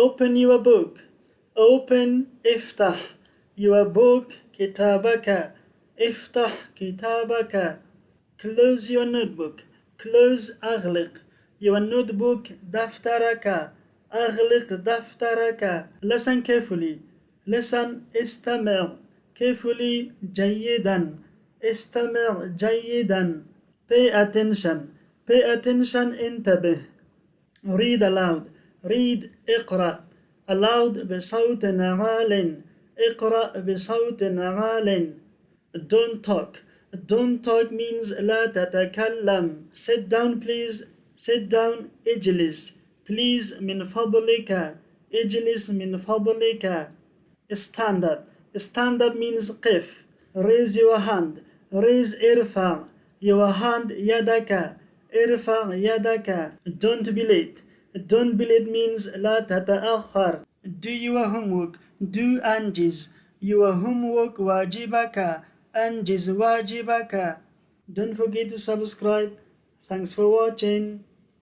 Open your book. Open افتح your book كتابك. افتح كتابك. Close your notebook. Close أغلق your notebook دفترك. أغلق دفترك. Listen carefully. Listen استمع carefully جيدا. استمع جيدا. Pay attention. Pay attention انتبه. Read aloud. Read اقرأ. aloud بصوت عال. اقرأ بصوت عال. Don't talk. Don't talk means لا تتكلم. Sit down please. Sit down. اجلس. Please من فضلك. اجلس من فضلك. Stand up. Stand up means قف. Raise your hand. Raise ارفع. Your hand يدك. ارفع يدك. Don't be late. Don't be late means لا تتأخر. Do your homework. Do أنجز. Your homework واجبك. أنجز واجبك. Don't forget to subscribe. Thanks for watching.